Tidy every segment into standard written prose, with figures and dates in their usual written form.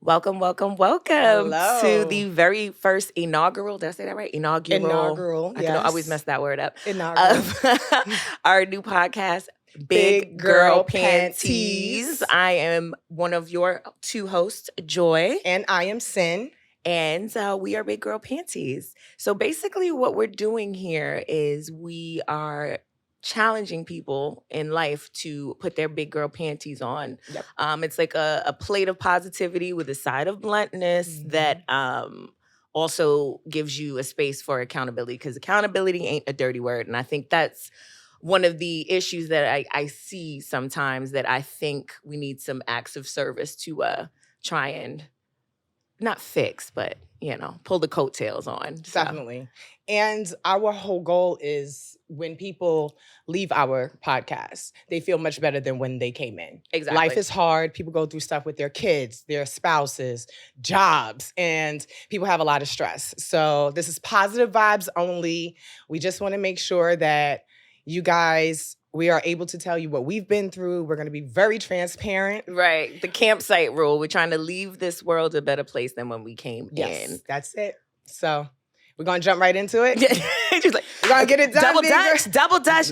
Welcome Hello. to the very first inaugural. Did I say that right? Inaugural, I can always yes. mess that word up. Inaugural. Our new podcast, Big Girl Pantease. I am one of your two hosts, Joy. And I am Sin. And we are Big Girl Pantease. So basically what we're doing here is we are challenging people in life to put their big girl panties on. Yep. It's like a plate of positivity with a side of bluntness that also gives you a space for accountability, because accountability ain't a dirty word. And I think that's one of the issues that I see sometimes, that I think we need some acts of service to try and not fix, but, pull the coattails on. So. Definitely. And our whole goal is when people leave our podcast, they feel much better than when they came in. Exactly. Life is hard. People go through stuff with their kids, their spouses, jobs, and people have a lot of stress. So this is positive vibes only. We just want to make sure that you guys, we are able to tell you what we've been through. We're going to be very transparent. Right. The campsite rule. We're trying to leave this world a better place than when we came in. That's it. So we're going to jump right into it. Just like, we're going to get it done. Double dash.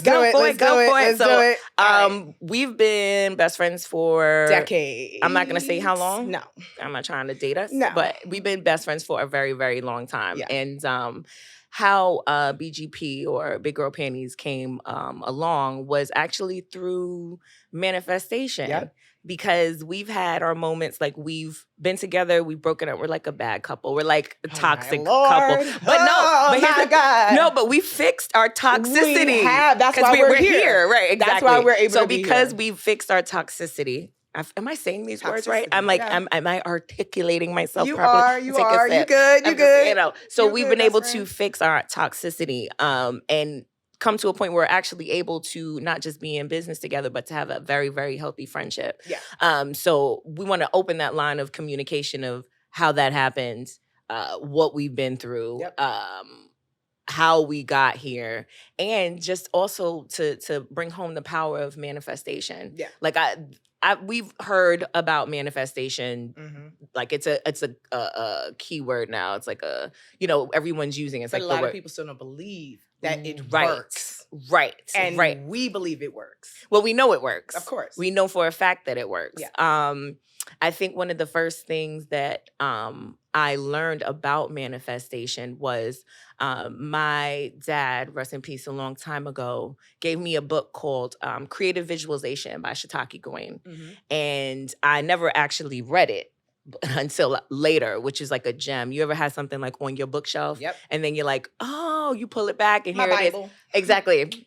Go for it. So we've been best friends for decades. I'm not going to say how long. No. I'm not trying to date us. No. But we've been best friends for a very, very long time. Yeah. And how BGP or Big Girl Panties came along was actually through manifestation. Yep. Because we've had our moments, like we've been together, we've broken up, we're like a bad couple, we're like a toxic couple. But we fixed our toxicity. We have. That's why we're here. Right, exactly. That's why we're able to be here. So because we fixed our toxicity. Am I saying these words right? I'm like, am I articulating myself properly? You are. You good. So we've been able to fix our toxicity and come to a point where we're actually able to not just be in business together, but to have a very, very healthy friendship. Yeah. So we want to open that line of communication of how that happened, what we've been through, how we got here, and just also to bring home the power of manifestation. Yeah. Like we've heard about manifestation, like it's a key word now. It's like everyone's using it. It's but like a lot of people still don't believe that it works. Right. And we believe it works. Well, we know it works. Of course. We know for a fact that it works. Yeah. I think one of the first things that I learned about manifestation was my dad, rest in peace, a long time ago, gave me a book called Creative Visualization by Shiitake Goin. And I never actually read it until later, which is like a gem. You ever had something like on your bookshelf? Yep. And then you're like, oh, you pull it back and My here Bible. It is. Exactly.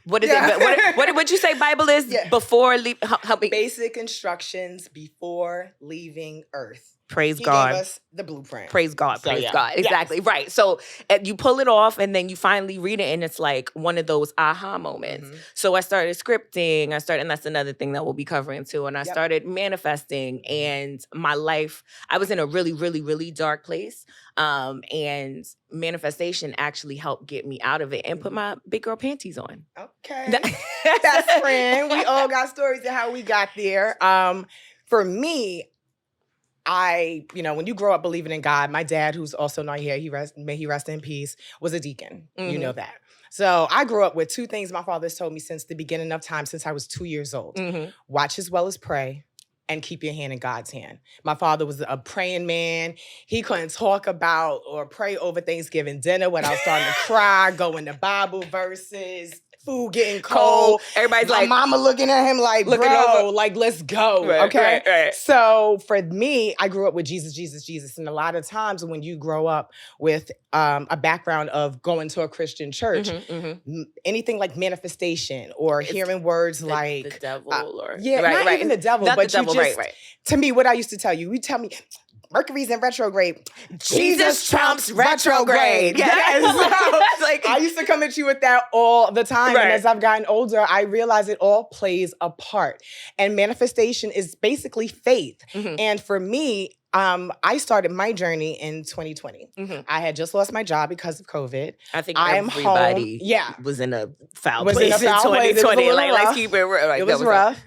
What is it? What did you say Bible is? Yeah. Before leave, help me. Basic instructions before leaving Earth. Praise He God. gave us the blueprint. Praise God. So, Praise God. Exactly. Yes. Right. So you pull it off and then you finally read it and it's like one of those aha moments. So I started scripting. And that's another thing that we'll be covering too. And I started manifesting, and my life, I was in a really, really, really dark place. And manifestation actually helped get me out of it and put my big girl panties on. Okay. Best friend. We all got stories of how we got there. For me, when you grow up believing in God, my dad, who's also not here, may he rest in peace, was a deacon. You know that. So I grew up with two things my father's told me since the beginning of time, since I was 2 years old. Watch as well as pray, and keep your hand in God's hand. My father was a praying man. He couldn't talk about or pray over Thanksgiving dinner without starting to cry, going to Bible verses, food getting cold. Everybody's my like, mama looking at him like, bro, like, let's go. Okay. Right. So for me, I grew up with Jesus. And a lot of times when you grow up with a background of going to a Christian church, anything like manifestation or hearing words like the devil or not even the devil, not but the devil, you just, to me, what I used to tell you, tell me, Mercury's in retrograde. Jesus trumps retrograde. Yes. Like, I used to come at you with that all the time. And as I've gotten older, I realize it all plays a part. And manifestation is basically faith. And for me, I started my journey in 2020. I had just lost my job because of COVID. I think everybody was in a foul place in 2020. Let's keep it real. It was rough.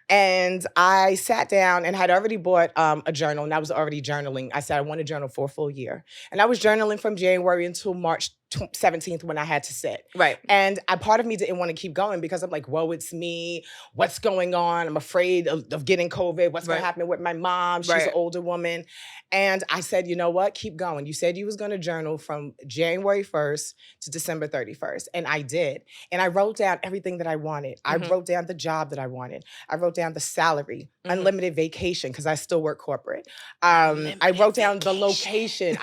And I sat down and had already bought a journal, and I was already journaling. I said I want to journal for a full year. And I was journaling from January until March 17th when I had to sit. Right. And part of me didn't want to keep going because I'm like, whoa, it's me. What's going on? I'm afraid of getting COVID. What's going to happen with my mom? She's an older woman. And I said, you know what? Keep going. You said you was going to journal from January 1st to December 31st. And I did. And I wrote down everything that I wanted. I wrote down the job that I wanted. I wrote down the salary, unlimited vacation, because I still work corporate. I wrote down the location.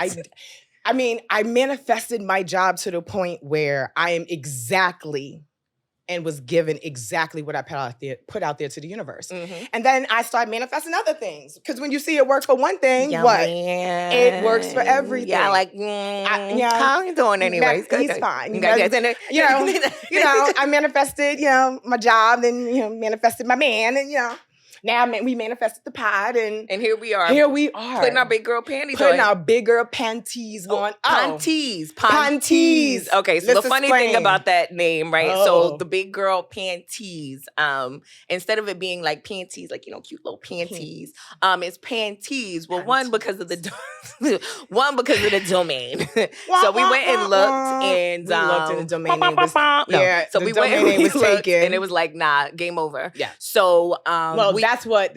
I mean, I manifested my job to the point where I am exactly and was given exactly what I put out there to the universe. And then I started manifesting other things. Because when you see it work for one thing, it works for everything. Yeah, like, how you doing anyway? He's fine. You know, I manifested, my job, and, manifested my man, and, now we manifested the pod, and here we are. Putting our big girl panties on. Putting our big girl panties on. Pantease. Okay, so the funny thing about that name, right? So the big girl panties, instead of it being like panties, like, cute little panties, it's pantease. Well, one because of the domain. So we went and looked, and we looked, and the domain name was so we went and we looked, and it was like, nah, game over. Yeah. So that's what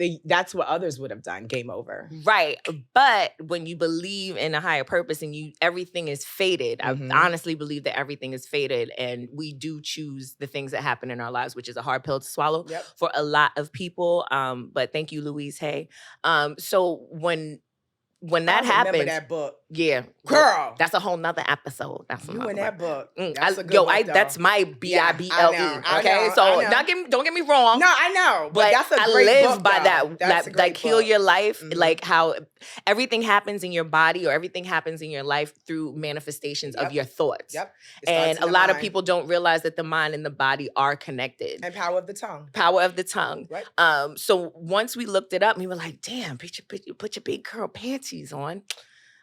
others would have done. Game over. Right. But when you believe in a higher purpose and everything is fated, I honestly believe that everything is fated, and we do choose the things that happen in our lives, which is a hard pill to swallow for a lot of people. But thank you, Louise Hay. So when that happens, remember that book. Yeah. Girl. That's a whole nother episode. That's you in that book. That's my BIBLE. Okay. So don't get me wrong. No, I know. But that's a great book. I live by that. That's like heal your life. Like how everything happens in your body, or everything happens in your life through manifestations of your thoughts. Yep. And a lot of people don't realize that the mind and the body are connected. And power of the tongue. Power of the tongue. Right. So once we looked it up, we were like, damn, put your big girl panties on.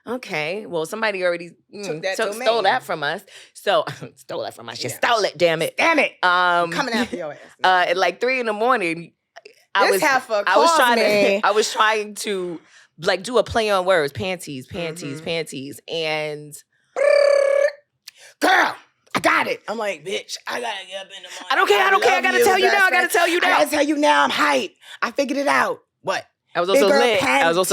Okay, well, somebody already stole that from us. So stole that from us. You stole it, damn it. Damn it. Coming after your ass. At like 3 a.m, I was trying to like do a play on words, panties, and girl, I got it. I'm like, bitch, I gotta get up in the morning. I don't care. I gotta tell you now. I gotta tell you now. I'm hyped. I figured it out. What? I was also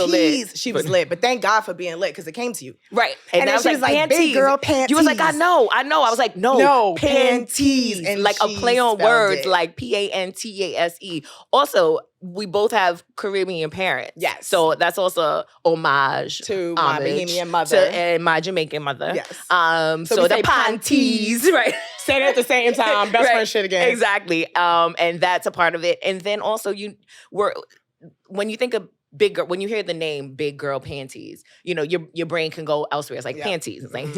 lit. She was lit, but thank God for being lit because it came to you. Right. And then she was like, big girl panties. You was like, I know. I was like, no, panties. And like a play on words, like Pantase. Also, we both have Caribbean parents. Yes. So that's also homage to my Bahamian mother. And my Jamaican mother. Yes. So the panties, right? Say it at the same time. Best friend shit again. Exactly. And that's a part of it. And then also when you think of big girl, when you hear the name Big Girl Pantease, your brain can go elsewhere. It's like panties. It's like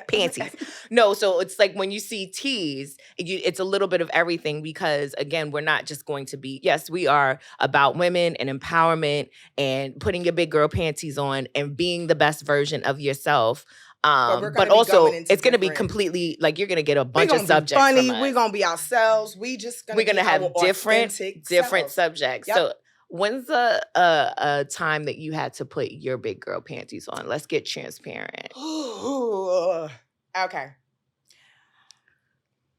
panties. No, so it's like when you see tease, it's a little bit of everything because, again, we're not just going to be, yes, we are about women and empowerment and putting your big girl panties on and being the best version of yourself. But also, it's going to be completely, like, you're going to get a bunch of subjects funny. from us. We're going to be ourselves. We're going to have different subjects. Yep. So when's a time that you had to put your big girl panties on? Let's get transparent. Okay.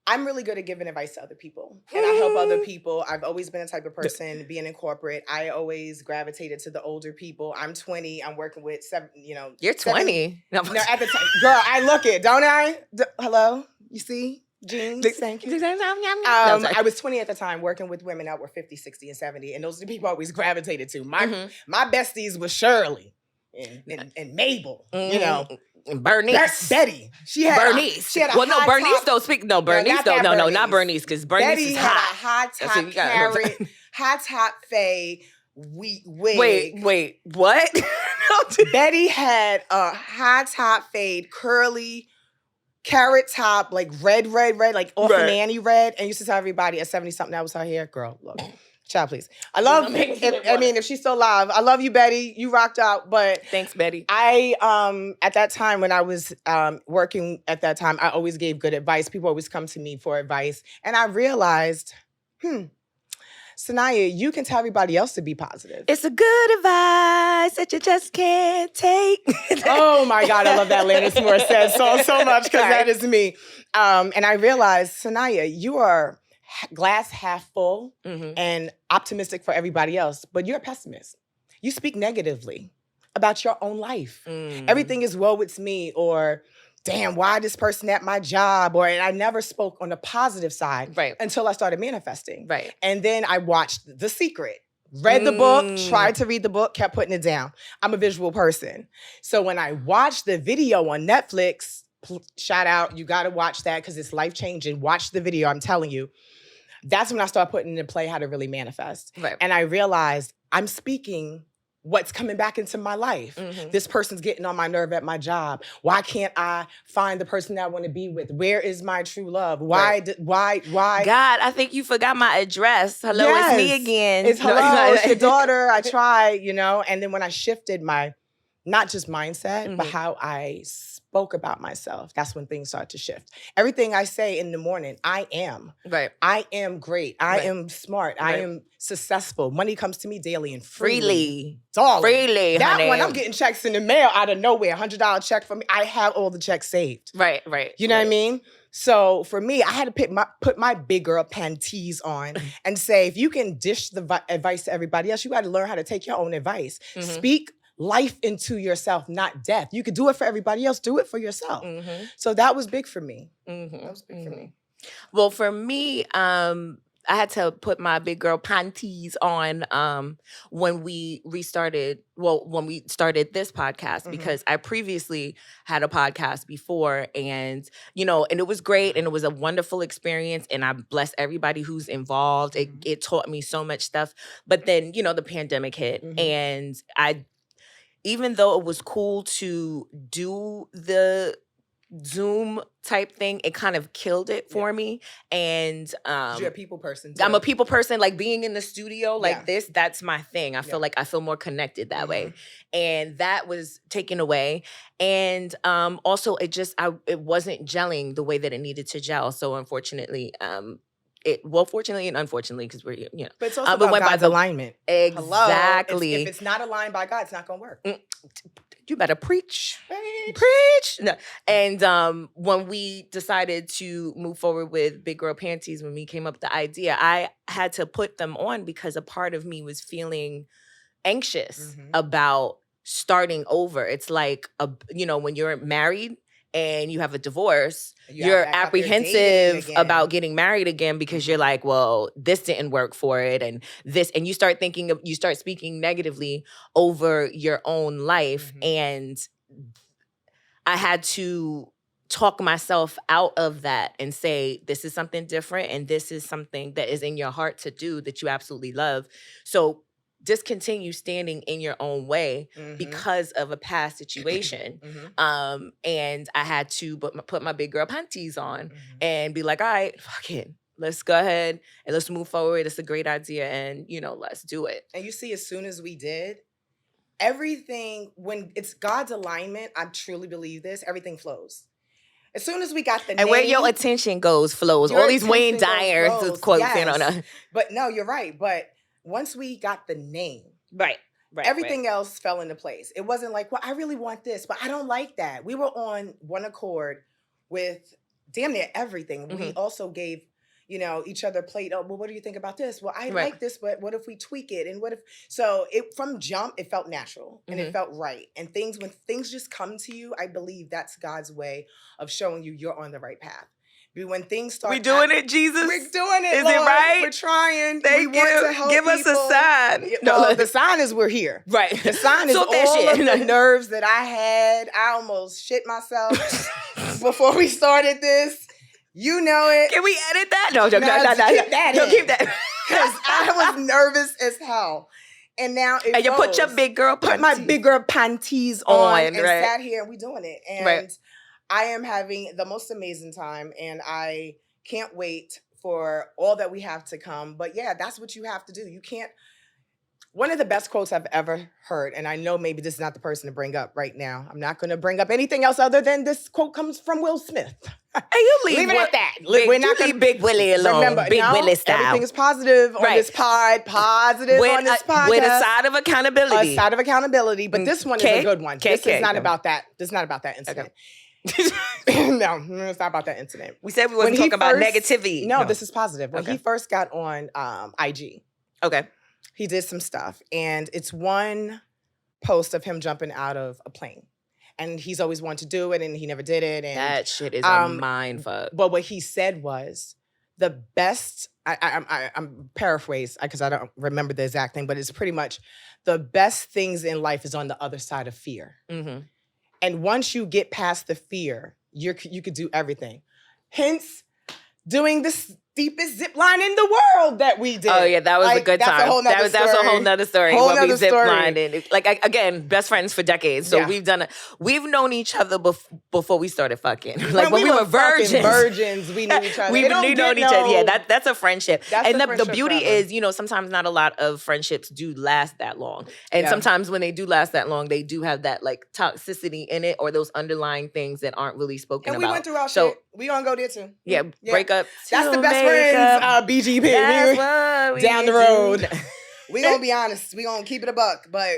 I'm really good at giving advice to other people. And I help other people. I've always been a type of person, being in corporate, I always gravitated to the older people. I'm 20. I'm working with You're 20? No, at the time. Girl, I look it, don't I? Hello? You see? Jeans, thank you. I was 20 at the time, working with women that were 50, 60, and 70. And those are the people I always gravitated to. My besties was Shirley and Mabel, And Bernice. Betty. Bernice. She had a Bernice not Bernice, because Bernice Betty is had hot. a high top carrot, high top fade wig. Wait, what? Betty had a high top fade, curly, carrot top, like red, like off of Nanny red, and used to tell everybody at 70-something that was her hair. Girl, look. Child, please. I love, if she's still alive, I love you, Betty. You rocked out, but... Thanks, Betty. I, at that time, when I was working at that time, I always gave good advice. People always come to me for advice. And I realized, Sanaya, you can tell everybody else to be positive. It's a good advice that you just can't take. Oh my God, I love that Alanis Morissette song so much because that is me. And I realized, Sanaya, you are glass half full and optimistic for everybody else, but you're a pessimist. You speak negatively about your own life. Everything is woe it's me, or damn, why this person at my job? And I never spoke on the positive side until I started manifesting. Right. And then I watched The Secret. Read the book, tried to read the book, kept putting it down. I'm a visual person. So when I watched the video on Netflix, shout out, you got to watch that because it's life-changing. Watch the video, I'm telling you. That's when I started putting into play how to really manifest. Right. And I realized I'm speaking what's coming back into my life. This person's getting on my nerve at my job. Why can't I find the person that I want to be with? Where is my true love? Why? God, I think you forgot my address. Hello, Yes. It's me again. It's hello, it's your daughter. I try, And then when I shifted my, not just mindset, but how I spoke about myself, that's when things start to shift. Everything I say in the morning, I am. Right. I am great. I am smart. I am successful. Money comes to me daily and freely. Darling. Freely, that honey. one, I'm getting checks in the mail out of nowhere. $100 check from me. I have all the checks saved. Right. You know what I mean? So for me, I had to put my big girl pantease on and say, if you can dish the advice to everybody else, you got to learn how to take your own advice. Speak life into yourself, not death. You could do it for everybody else. Do it for yourself. So that was big for me. That was big for me. Well, for me, I had to put my big girl panties on when we started this podcast, because I previously had a podcast before, and and it was great, and it was a wonderful experience, and I bless everybody who's involved. It taught me so much stuff. But then, the pandemic hit, and even though it was cool to do the Zoom type thing, it kind of killed it for me. And you're a people person too. I'm a people person. Like, being in the studio like this, that's my thing. I feel more connected that way. And that was taken away. And also it wasn't gelling the way that it needed to gel. So unfortunately, fortunately and unfortunately, because we're, But it's also about God's alignment. Exactly. Hello. If it's not aligned by God, it's not going to work. You better preach. Preach. No. And when we decided to move forward with Big Girl Pantease, when we came up with the idea, I had to put them on because a part of me was feeling anxious about starting over. It's like, when you're married and you have a divorce, you're apprehensive about getting married again, because you're like, well, this didn't work for it, and you start speaking negatively over your own life. And I had to talk myself out of that and say, this is something different, and this is something that is in your heart to do, that you absolutely love. So discontinue standing in your own way because of a past situation. And I had to put my big girl panties on and be like, all right, fuck it. Let's go ahead and let's move forward. It's a great idea, and let's do it. And you see, as soon as we did, everything, when it's God's alignment, I truly believe this, everything flows. As soon as we got the name, where your attention goes, flows. All these Wayne Dyer quotes, But no, you're right. But once we got the name, everything else fell into place. It wasn't like, well, I really want this, but I don't like that. We were on one accord with damn near everything. We also gave, each other played, oh, well, what do you think about this? Well, I like this, but what if we tweak it? And from jump, it felt natural and it felt right. And when things just come to you, I believe that's God's way of showing you you're on the right path. When things start, we're doing it, Jesus. We're doing it. Is Lord. it right? We're trying. We want to help give us a sign. No, the sign is we're here. Right. The sign is all of the nerves that I had. I almost shit myself before we started this. You know it. Can we edit that? No. Keep that. Because I was nervous as hell. And now you put your big girl panties. Put my big girl panties on and sat here and we doing it. And I am having the most amazing time, and I can't wait for all that we have to come. But yeah, that's what you have to do. You can't, One of the best quotes I've ever heard, and I know maybe this is not the person to bring up right now. I'm not going to bring up anything else other than this quote comes from Will Smith. And you leave it at that. We're not going to Big Willie alone. Remember, Big Willie style. Everything is positive on this pod. Positive on this podcast. With a side of accountability. A side of accountability. But this one is a good one. This is not about that. This is not about that incident. Okay. No, it's not about that incident. We said we wasn't talking about negativity. No, this is positive. When he first got on IG. Okay. He did some stuff, and it's one post of him jumping out of a plane. And he's always wanted to do it, and he never did it. And that shit is a mind fuck. But what he said was the best, I'm paraphrased because I don't remember the exact thing, but it's pretty much the best things in life is on the other side of fear. Mm-hmm. And once you get past the fear, you could do everything. Hence, doing this steepest zip line in the world that we did. Oh yeah, that was a good time. That was a whole nother story. When we zip lined in, again, best friends for decades. So we've known each other before we started fucking. Like when we were virgins, we knew each other. We've known each other. Yeah, that's a friendship. And the beauty is, sometimes not a lot of friendships do last that long. And sometimes when they do last that long, they do have that like toxicity in it or those underlying things that aren't really spoken about. And we went through our shit. We gonna go there too. Yeah, break up. That's the best friends, BGP. Down the road. We gonna be honest. We gonna keep it a buck. But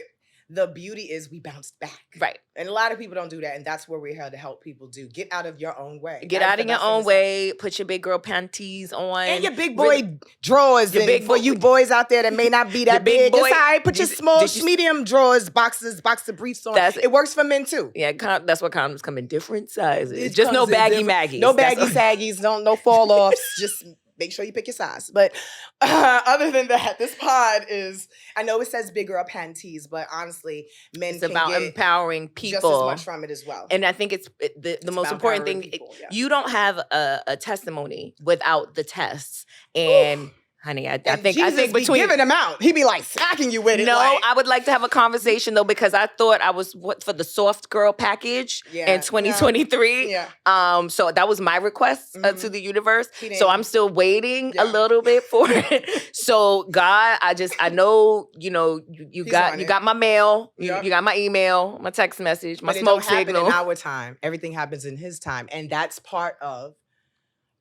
the beauty is we bounced back. Right. And a lot of people don't do that. And that's where we're here to help people do. Get out of your own way. Get out of your own way. Put your big girl panties on. And your big boy drawers. For you boys out there that may not be that big. It's all right. Put your small, medium drawers, boxer briefs on. It works for men too. Yeah, that's what condoms come in different sizes. Just no baggy maggies. No baggy saggies. No fall offs. Just make sure you pick your size. But other than that, this pod is, I know it says Big Girl Pantease, but honestly, men it's about empowering people. Just as much from it as well. And I think it's the most important thing. You don't have a testimony without the tests. And honey, I think between giving them out, he be like smacking you with it. No, I would like to have a conversation though because I thought I was for the soft girl package in 2023. Yeah. So that was my request to the universe. So I'm still waiting a little bit for it. So God, I know you got my mail, you got my email, my text message, my smoke signal. In our time, everything happens in His time, and that's part of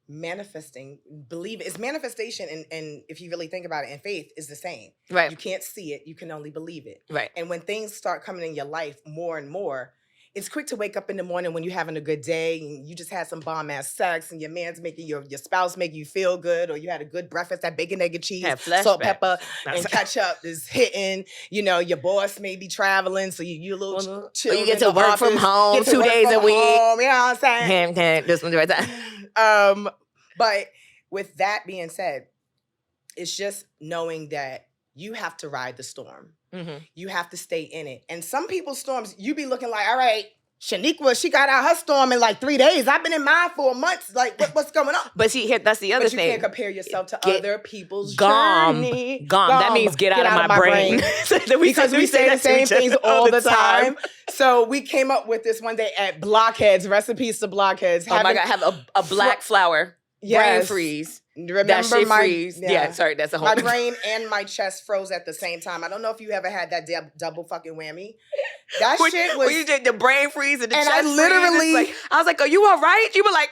manifesting. Believe it. It's manifestation, and if you really think about it, and faith is the same. Right. You can't see it, you can only believe it. Right. And when things start coming in your life more and more, it's quick to wake up in the morning when you're having a good day and you just had some bomb ass sex and your man's making your spouse making you feel good, or you had a good breakfast, that bacon, egg, and cheese, salt, pepper, and ketchup is hitting. Your boss may be traveling, so you a little chill. You get to work from home 2 days a week. You know what I'm saying? This one's right time. But with that being said, it's just knowing that you have to ride the storm. Mm-hmm. You have to stay in it. And some people's storms, you be looking like, all right, Shaniqua, she got out her storm in like 3 days. I've been in mine for months. Like, what's going on? But see, that's the other thing. But you can't compare yourself to other people's journey. That means get out of my brain. Because we say the same things all the time. So we came up with this one day at Blockheads, recipes to Blockheads. Oh my God, have a black flour. Brain freeze. Remember that shit freeze. Yeah, sorry, that's a whole. My brain and my chest froze at the same time. I don't know if you ever had that double fucking whammy. That shit was. When you did the brain freeze and the chest freeze. And I literally. I was like, "Are you all right?" You were like,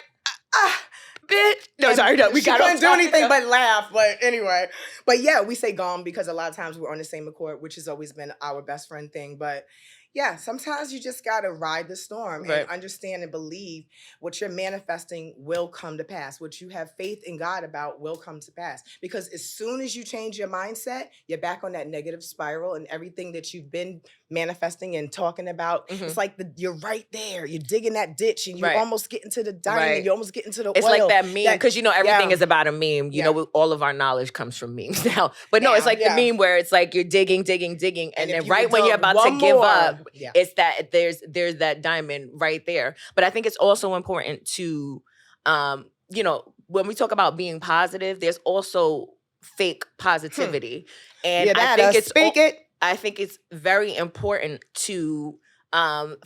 bitch. No, sorry, no, we couldn't do anything but laugh. But anyway, yeah, we say gone because a lot of times we're on the same accord, which has always been our best friend thing. But yeah, sometimes you just got to ride the storm and understand and believe what you're manifesting will come to pass. What you have faith in God about will come to pass. Because as soon as you change your mindset, you're back on that negative spiral, and everything that you've been manifesting and talking about, it's like you're right there. You're digging that ditch and you're almost getting to the diamond. You're almost getting to the oil. It's like that meme, because everything is about a meme. All of our knowledge comes from memes now. But no, it's like the meme where it's like you're digging, and then right when you're about to give up, it's that there's that diamond right there. But I think it's also important to, when we talk about being positive, there's also fake positivity. And I think I think it's very important to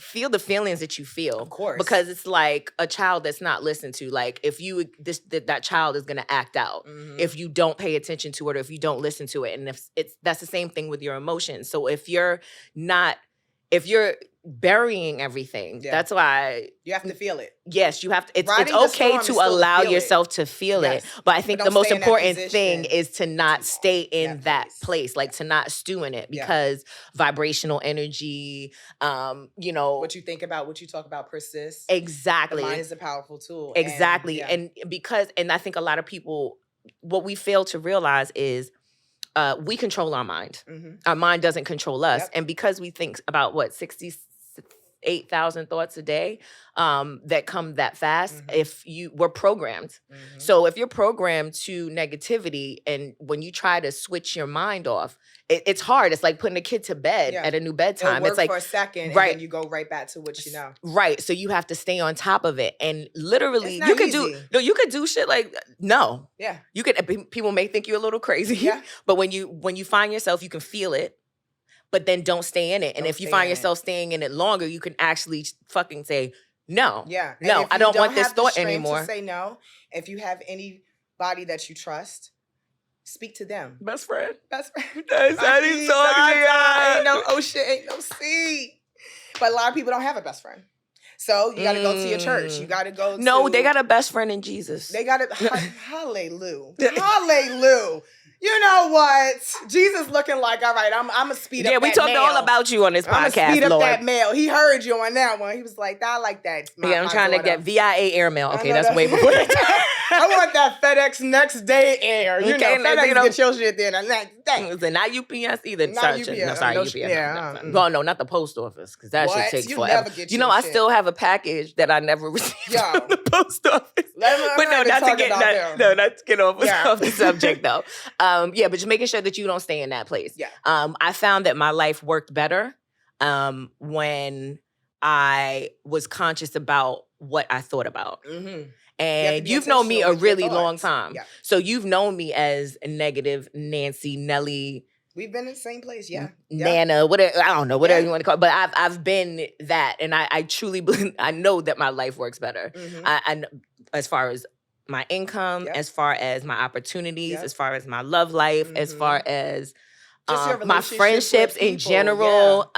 feel the feelings that you feel. Of course. Because it's like a child that's not listened to. Like if you that child is gonna act out if you don't pay attention to it or if you don't listen to it. And if that's the same thing with your emotions. So if you're burying everything, that's why you have to feel it. Yes, you have to. It's okay to allow yourself to feel it. But I think the most important thing is to not stay in that place, like to not stew in it, because vibrational energy, what you think about, what you talk about persists. Exactly. The mind is a powerful tool. Exactly. And I think a lot of people, what we fail to realize is we control our mind. Our mind doesn't control us. And because we think about 68,000 thoughts a day that come that fast, we're programmed. So if you're programmed to negativity, and when you try to switch your mind off, it's hard. It's like putting a kid to bed at a new bedtime. It'll work it's like for a second, and then you go right back to what you know. Right. So you have to stay on top of it, and literally, you could do shit like no. Yeah. You could. People may think you're a little crazy. Yeah. But when you find yourself, you can feel it. But then don't stay in it. And if you find yourself staying in it longer, you can actually fucking say, no. Yeah. No, I don't want this thought anymore. To say no. If you have anybody that you trust, speak to them. Best friend. That's how you talking. Ain't no ocean, ain't no sea. But a lot of people don't have a best friend. So you got to go to your church. You got to go to... No, they got a best friend in Jesus. They got it. Hallelujah. Hallelujah. You know what? Jesus looking like, all right, I'm going to speed up that mail. Yeah, we talked all about you on this podcast, I'm going to speed up that mail. He heard you on that one. He was like, I like that. I'm trying to get VIA airmail. Okay, that's way before that time. I want that FedEx next day air. You know, FedEx get your shit there the next day. Not UPS either. Not UPS. No, sorry, UPS. Yeah. Well, no, not the post office, because that shit takes forever. I still have a package that I never received from the post office. But not to get off the subject though. But just making sure that you don't stay in that place. Yeah. I found that my life worked better when I was conscious about what I thought about. And you've known me a really long time. Yeah. So you've known me as negative Nancy, Nelly. We've been in the same place, Nana, whatever, I don't know, whatever you want to call it. But I've been that. And I truly believe, I know that my life works better. I as far as my income, as far as my opportunities, as far as my love life, as far as my friendships in general.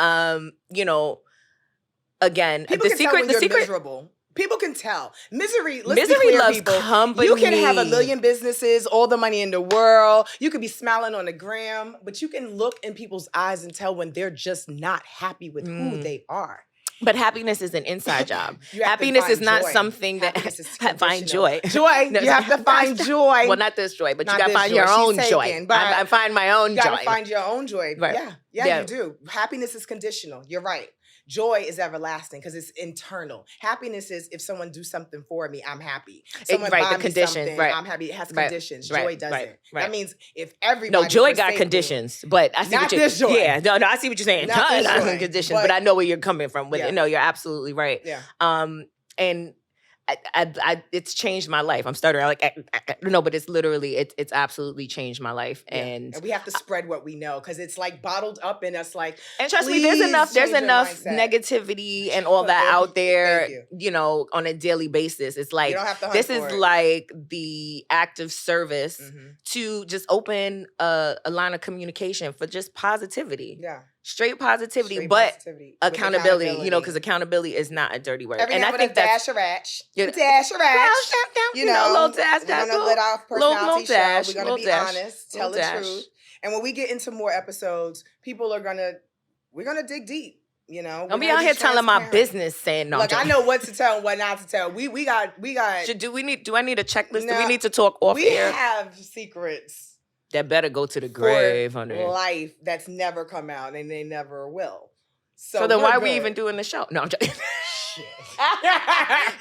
Again, people the secret miserable. People can tell. Misery loves company. You can have a million businesses, all the money in the world. You could be smiling on the gram, but you can look in people's eyes and tell when they're just not happy with who they are. But happiness is an inside job. Happiness is not something that find joy. Joy. You have to find joy. Well, not this joy, but you got to find your own joy. I find my own joy. You got to find your own joy. Right. Yeah, you do. Happiness is conditional. You're right. Joy is everlasting because it's internal. Happiness is if someone do something for me, I'm happy. Someone buy me something, I'm happy. It has conditions. Joy doesn't. That means if everybody... No, joy got conditions, but I see not what you're... this joy. Yeah, no, I see what you're saying. Not conditions, but I know where you're coming from with it. No, you're absolutely right. Yeah. And it's changed my life. I'm starting no, but it's literally it's absolutely changed my life. And we have to spread what we know because it's like bottled up in us. Like, and trust me, there's enough negativity and all that out there. On a daily basis. It's like this is like the act of service to just open a line of communication for just positivity. Yeah. Straight positivity, but accountability, because accountability is not a dirty word. And I think that's dash a ratch. Dash a ratch. A little dash. We're going to let our personality show. We're going to be honest, tell the truth. And when we get into more episodes, we're going to dig deep. Don't be out here telling my business saying no. Look, I know what to tell and what not to tell. We got. Do I need a checklist? Do we need to talk off air? We have secrets. That better go to the grave, honey. Life that's never come out and they never will. So then why are we even doing the show? No, I'm joking.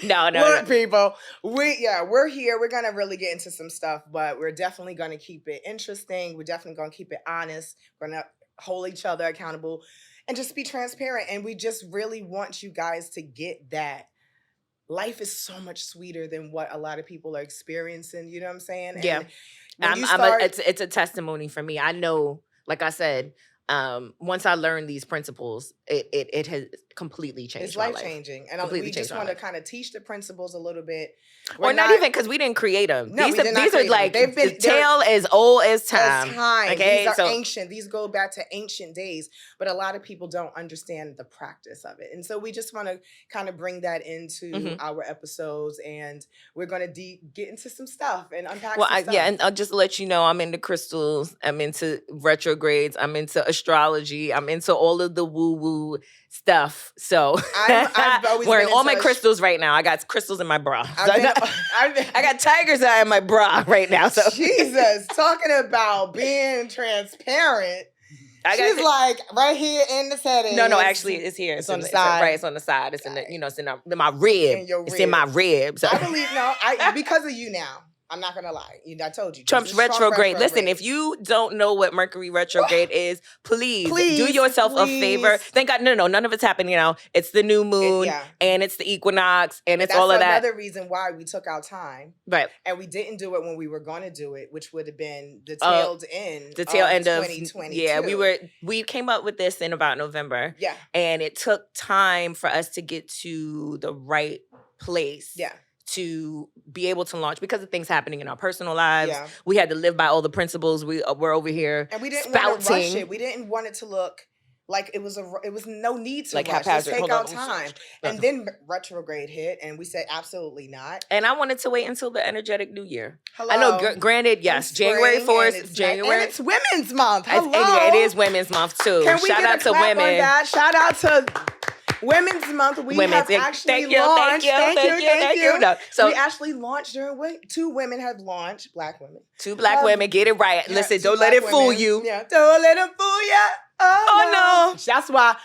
No. Look, people, we're here. We're gonna really get into some stuff, but we're definitely gonna keep it interesting. We're definitely gonna keep it honest. We're gonna hold each other accountable and just be transparent. And we just really want you guys to get that life is so much sweeter than what a lot of people are experiencing. You know what I'm saying? Yeah. It's a testimony for me. I know, like I said, once I learned these principles, it has completely changed It's my life life. changing, and Completely we just changed my want to life. kind of teach the principles a little bit. Or not even because we didn't create them. No, we did not these are create them. like They've been- the tale as old as time. Okay, These are so ancient. These go back to ancient days, but a lot of people don't understand the practice of it, and so we just want to kind of bring that into our episodes, and we're going to get into some stuff and unpack. well, some stuff. yeah, and I'll just let you know, I'm into crystals. I'm into retrogrades. I'm into astrology. I'm into all of the woo woo stuff. So I've always wearing been all my into crystals right now. I got crystals in my bra. So I got tiger's eye in my bra right now. So Jesus, talking about being transparent. She's like right here in the setting. No, actually, it's here. It's on the side. Right, it's on the side. It's in the, it's in my rib. It's in my rib. So. I believe because of you now. I'm not gonna lie. I told you. Trump's retrograde. Listen, if you don't know what Mercury retrograde is, please do yourself a favor. Thank God, no, none of it's happening now. It's the new moon, and it's the equinox, and it's all of that. That's another reason why we took our time, right? And we didn't do it when we were going to do it, which would have been the tail end. Of 2022. Yeah, we came up with this in about November. Yeah, and it took time for us to get to the right place. Yeah. To be able to launch because of things happening in our personal lives. Yeah. We had to live by all the principles. We're over here and we didn't want to rush it. We didn't want it to look like it was no need to rush. Just take our time. And then retrograde hit, and we said absolutely not. And I wanted to wait until the energetic new year. Hello. I know, granted, yes, January 4th, January. And it's Women's Month. Hello. It is Women's Month too. Shout out to women. On that? Shout out to Women's Month. We have actually launched. Thank you. No, so we actually launched during 2 women have launched. Black women. 2 black women. Get it right. Yeah, listen, don't let it fool you. Yeah, don't let it fool you. Oh no. That's why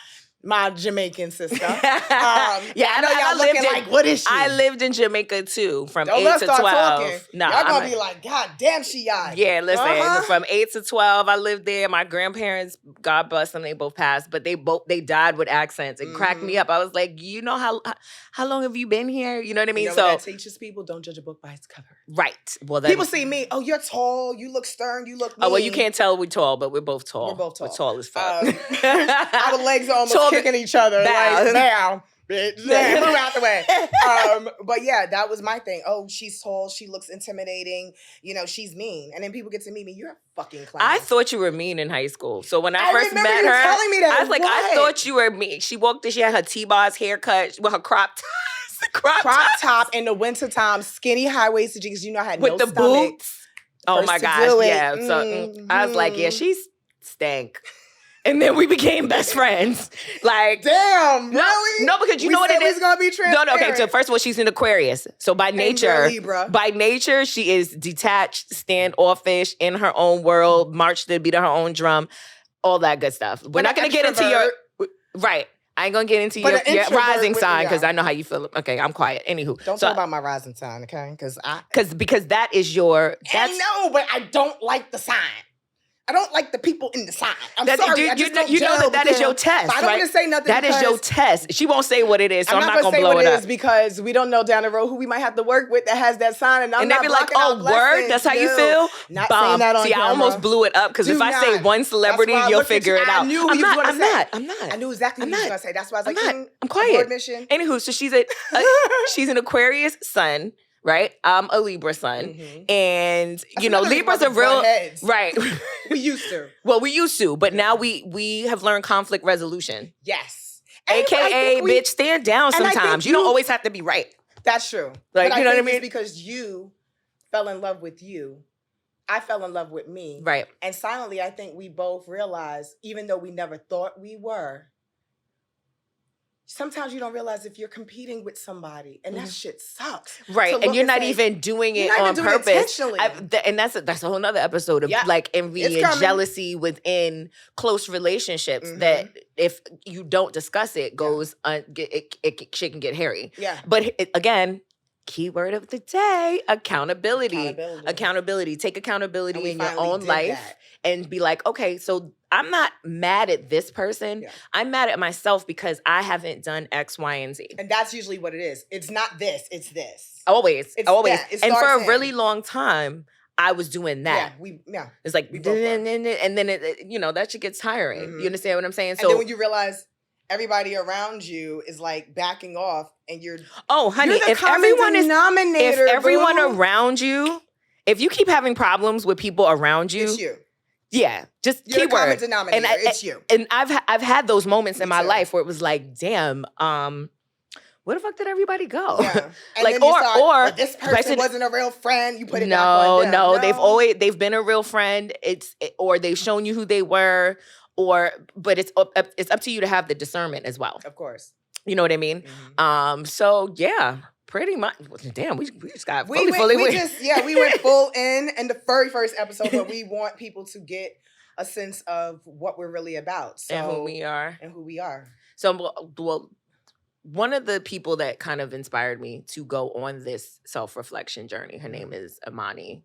my Jamaican sister. I know y'all looking like, what is she? I lived in Jamaica too, from 8 to 12. No, y'all gonna be like, God damn, she young. Yeah, listen, from 8 to 12, I lived there. My grandparents, God bless them, they both passed, but they died with accents. It cracked me up. I was like, you know how long have you been here? You know what I mean? You know what that teaches people? Don't judge a book by its cover. Right. Well, people see me. Oh, you're tall. You look stern. You look mean. Oh, well, you can't tell we're tall, but we're both tall. We're both tall. We're tall as fuck. Our legs are almost kicking each other. Like, now, bitch. Move out the way. But yeah, that was my thing. Oh, she's tall. She looks intimidating. She's mean. And then people get to meet me. You're a fucking clown. I thought you were mean in high school. So when I first met her, telling me that. I was like, I thought you were mean. She walked in. She had her T-bars haircut with her crop top in the wintertime, skinny high-waisted jeans. I had with no the stomach. Boots. Oh my gosh, yeah. So I was like, yeah, she's stank. And then we became best friends. Like, damn, really? No, because you know what it is. Gonna be transparent. No. Okay. So first of all, she's an Aquarius. So by nature, she is detached, standoffish, in her own world, march to beat her own drum, all that good stuff. We're not gonna get into your right. I ain't gonna get into your rising sign because I know how you feel. Okay, I'm quiet. Anywho, don't talk about my rising sign, okay? Because that is your. I know, but I don't like the sign. I don't like the people in the sign. I'm sorry. You know that is your test. I don't want to say nothing. That is your test. She won't say what it is, so I'm not gonna blow it up. I'm not gonna say what it is because we don't know down the road who we might have to work with that has that sign, and they be like, "Oh, word, that's how you feel." Not saying that on camera. I almost blew it up because if I say one celebrity, you'll figure it out. I knew who you were going to say. I'm not. I knew exactly who you were going to say. That's why I was like, I'm quiet. Anywho, so she's an Aquarius sun. Right, I'm a Libra sun, and Libras are real. Right, we used to. Well, we used to, but now we have learned conflict resolution. Yes, AKA, bitch, stand down. Sometimes you don't always have to be right. That's true. Like, but you know what I mean? It's because you fell in love with you. I fell in love with me. Right, and silently, I think we both realized, even though we never thought we were. Sometimes you don't realize if you're competing with somebody, and that shit sucks. Right, and you're not even doing it on purpose. And that's a whole nother episode of like envy and jealousy within close relationships. That if you don't discuss it, goes shit can get hairy. Yeah, but again. Keyword of the day, accountability. Take accountability in your own life and be like, okay, so I'm not mad at this person. Yeah. I'm mad at myself because I haven't done X, Y, and Z. And that's usually what it is. It's not this, it's this. Always. It's and for a really long time, I was doing that. It's like, and then that shit gets tiring. Mm-hmm. You understand what I'm saying? So, and then when you realize everybody around you is like backing off, and honey, if everyone around you, if you keep having problems with people around you, it's you. Yeah, just you're the common denominator. It's you. And I've had those moments in my life where it was like, damn, where the fuck did everybody go? Yeah. And like, or this person wasn't a real friend. You put it back on them. No, they've been a real friend. Or they've shown you who they were, but it's up to you to have the discernment as well. Of course. You know what I mean? Mm-hmm. So yeah. Pretty much. Damn, we just got we went full in the very first episode, but we want people to get a sense of what we're really about. So, and who we are. So, well, one of the people that kind of inspired me to go on this self-reflection journey, her name is Imani.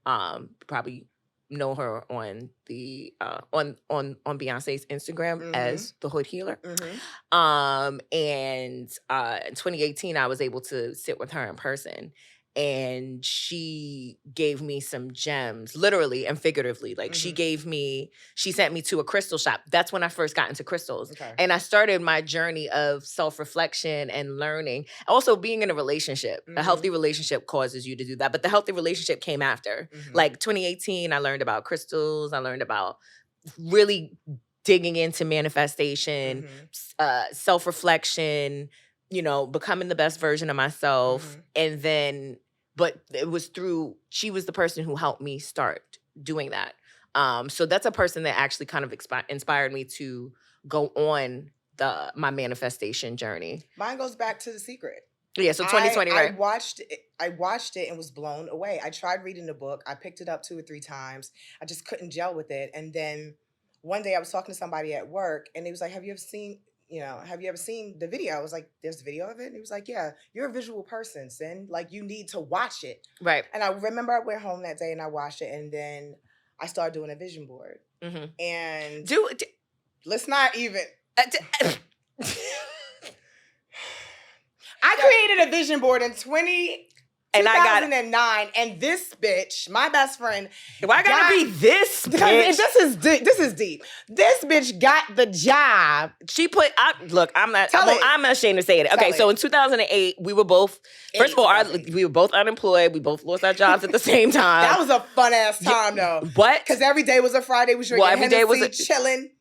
Probably know her on the on Beyonce's Instagram as the Hood Healer. And in 2018 I was able to sit with her in person, and she gave me some gems, literally and figuratively. Like she sent me to a crystal shop. That's when I first got into crystals. Okay. And I started my journey of self-reflection and learning. Also being in a relationship. A healthy relationship causes you to do that. But the healthy relationship came after. Like 2018, I learned about crystals. I learned about really digging into manifestation, self-reflection, becoming the best version of myself. And then, but it was she was the person who helped me start doing that. So that's a person that actually kind of inspired me to go on my manifestation journey. Mine goes back to The Secret. Yeah, so 2020, right? I watched it and was blown away. I tried reading the book. I picked it up 2 or 3 times. I just couldn't gel with it. And then one day I was talking to somebody at work, and he was like, have you ever seen the video? I was like, there's a video of it? And he was like, yeah, you're a visual person, Sin. Like, you need to watch it. Right. And I remember I went home that day and I watched it, and then I started doing a vision board. And let's not even... I created a vision board in 2009, and this bitch, my best friend... Why gotta be this bitch? This is deep. This bitch got the job. She put... I'm not ashamed to say it. Okay, so in 2008, we were both... First of all, we were both unemployed. We both lost our jobs at the same time. That was a fun-ass time, though. What? Because every day was a Friday. We drinking Hennessy, chilling.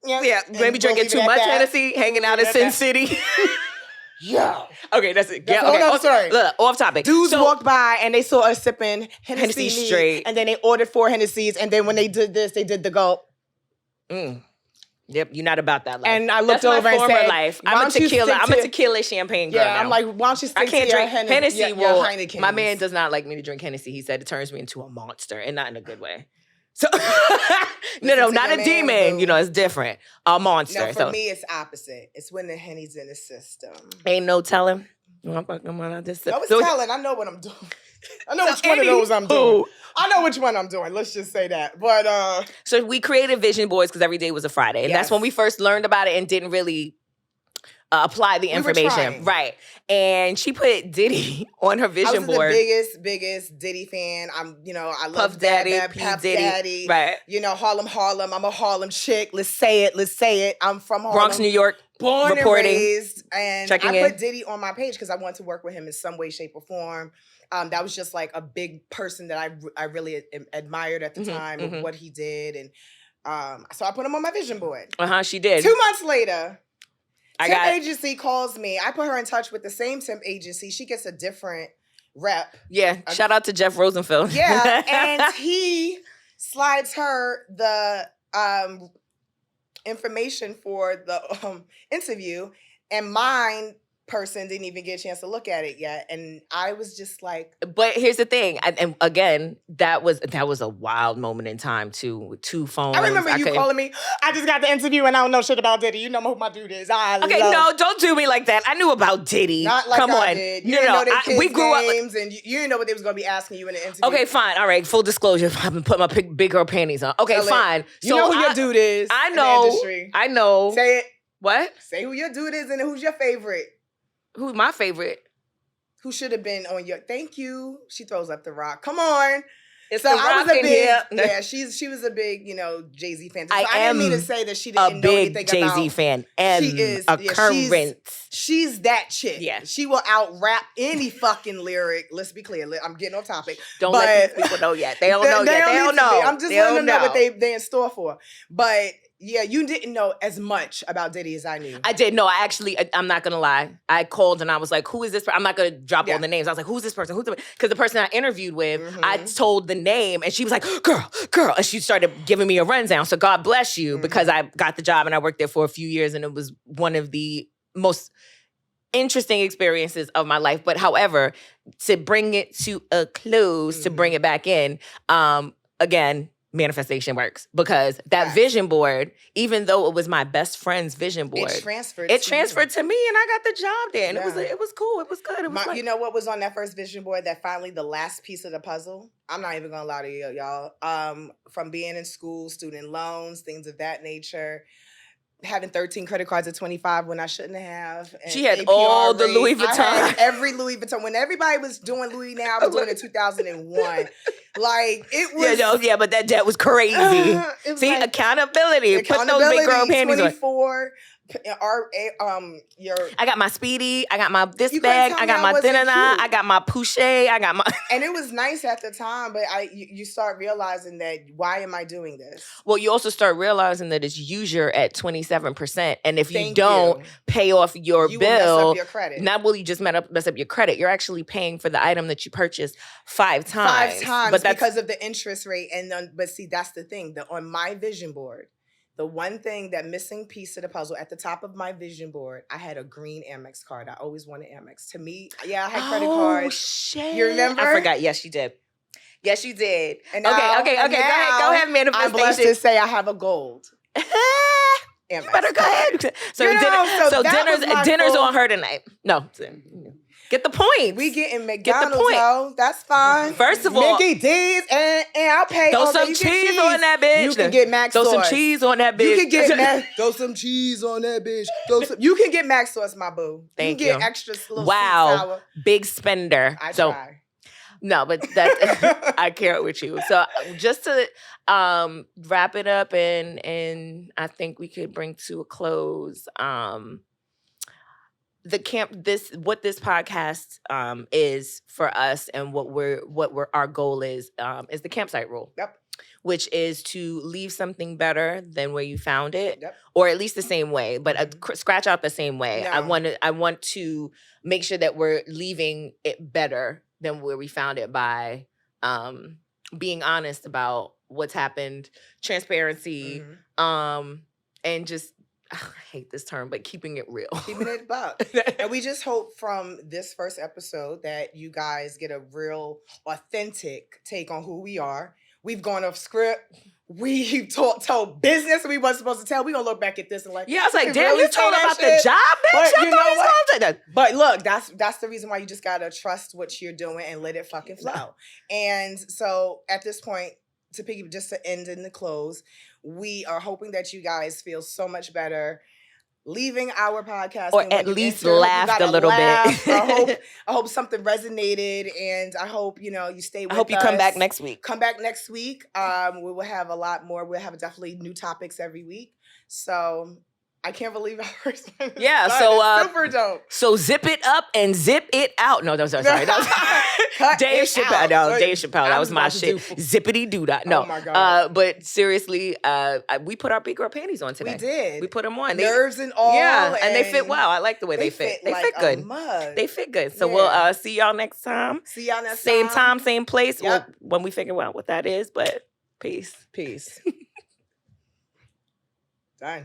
Yeah, maybe drinking too much Hennessy, hanging out in Sin City. Yeah. Okay, that's it. Sorry. Look, off topic. Dudes walked by and they saw us sipping Hennessy straight, and then they ordered 4 Hennessy's, and then when they did this, they did the gulp. Yep, you're not about that life. And I looked over and said, life. I'm a tequila champagne girl. Yeah, I'm like, why don't you stick to your Hennessy? Heineken. My man does not like me to drink Hennessy. He said it turns me into a monster, and not in a good way. So no, not a demon. Boo. It's different. A monster. No, for me, it's opposite. It's when the Henny's in the system. Ain't no telling. No, it's telling. I know what I'm doing. I know which one of those I'm doing. I know which one I'm doing. Let's just say that. But so we created vision boards because every day was a Friday, and that's when we first learned about it and didn't really apply the information. Right. And she put Diddy on her vision board. I was the biggest Diddy fan. I love Puff Daddy, Puff Diddy. Daddy. Right. Harlem. I'm a Harlem chick. Let's say it. I'm from Harlem. Bronx, New York. Born reporting, and raised. And checking I put Diddy on my page because I wanted to work with him in some way, shape, or form. That was just like a big person that I really admired at the time of what he did. And so I put him on my vision board. She did. 2 months later, temp agency calls me. I put her in touch with the same temp agency. She gets a different rep. Yeah. Shout out to Jeff Rosenfeld. Yeah. And he slides her the information for the interview, and mine person didn't even get a chance to look at it yet, and I was just like, but here's the thing, and again, that was a wild moment in time too, with 2 phones. I remember you calling me, I just got the interview and I don't know shit about Diddy. You know who my dude is. No, don't do me like that. I knew about Diddy. Not like Come I on. did. You didn't know their kids' we grew names, and you didn't know what they was going to be asking you in the interview. Okay, fine. All right, full disclosure, I've been putting my big girl panties on. Okay, fine. You know who your dude is. I know. I know. Say it. What? Say who your dude is and who's your favorite. Who's my favorite? Who should have been on your... Thank you. She throws up the rock. Come on. It's So the I was rock a in big, here. yeah, she was a big, Jay-Z fan. So I I didn't mean to am say that she a didn't know big anything Jay-Z about. fan. She is, she's that chick. Yeah. She will out rap any fucking lyric. Let's be clear. I'm getting on topic. Don't let these people know yet. They don't know yet. They don't know. I'm just letting them know what they in store for. But yeah, you didn't know as much about Diddy as I knew. I did. No, I'm not going to lie. I called and I was like, who is this? I'm not going to drop all the names. I was like, who's this person? Because the person I interviewed with, I told the name and she was like, girl. And she started giving me a rundown. So God bless you because I got the job and I worked there for a few years and it was one of the most interesting experiences of my life. But however, to bring it to a close, to bring it back in, again, manifestation works because that vision board, even though it was my best friend's vision board, it transferred to me and I got the job there and it was cool. It was good. It was you know what was on that first vision board that finally the last piece of the puzzle? I'm not even gonna lie to you, y'all. From being in school, student loans, things of that nature, having 13 credit cards at 25 when I shouldn't have. She had all the Louis Vuitton. I had every Louis Vuitton. When everybody was doing Louis now, I was doing it in 2001. Like, it was... Yeah, but that debt was crazy. See, like, accountability. Put those big girl panties 24, I got my Speedy, I got my this bag, I got my Thinana, I got my Pouché, I got my... And it was nice at the time, but you start realizing that, why am I doing this? Well, you also start realizing that it's usurer at 27%. And if you don't pay off your bill, will mess up your credit. Not will you just mess up your credit, you're actually paying for the item that you purchased 5 times. 5 times, but because of the interest rate. But see, that's the thing. On my vision board, the one thing, that missing piece of the puzzle at the top of my vision board, I had a green Amex card. I always wanted Amex. To me, I had credit cards. Oh, shit. You remember? I forgot. Yes, you did. Yes, you did. And now, okay. Go ahead, manifestation. I'm blessed to say I have a gold. You better go ahead. So dinner's on her tonight. No. Get the point. We getting McDonald's, though. That's fine. First of all, Mickey D's, and I'll pay. Throw some cheese on that bitch. You can get Max sauce. Throw some cheese on that bitch. You can get throw some cheese on that bitch. You can get Max sauce, my boo. Thank you. You can get extra little wow, big spender. I try. No, but that I care with you. So just to wrap it up, and I think we could bring to a close. What this podcast is for us, and what our goal is the campsite rule. Yep. Which is to leave something better than where you found it, yep. or at least the same way, but scratch out the same way. No. I want to make sure that we're leaving it better than where we found it by being honest about what's happened, transparency, and just, I hate this term, but keeping it real. Keeping it buck. And we just hope from this first episode that you guys get a real authentic take on who we are. We've gone off script. We told business we wasn't supposed to tell. We're going to look back at this and like... Yeah, I was like, damn, you told about the job, bitch? But you know what? But look, that's the reason why you just got to trust what you're doing and let it fucking flow. And so at this point, just to end in the close, we are hoping that you guys feel so much better leaving our podcast, or at least laughed a little bit. I hope something resonated, and I hope you stay with us. I hope you come back next week. Come back next week. We will have a lot more. We'll have definitely new topics every week. So I can't believe our first one. Yeah, so super dope. So zip it up and zip it out. No, sorry. Dave Chappelle. No, Dave Chappelle. That was my shit. Zippity doo dah. No. Oh my God. But seriously, we put our big girl panties on today. We did. We put them on. Nerves and all. Yeah, and they fit well. I like the way they fit. They fit good. They fit good. So we'll see y'all next time. Same time, same place. Yep. When we figure out what that is. But peace. Done.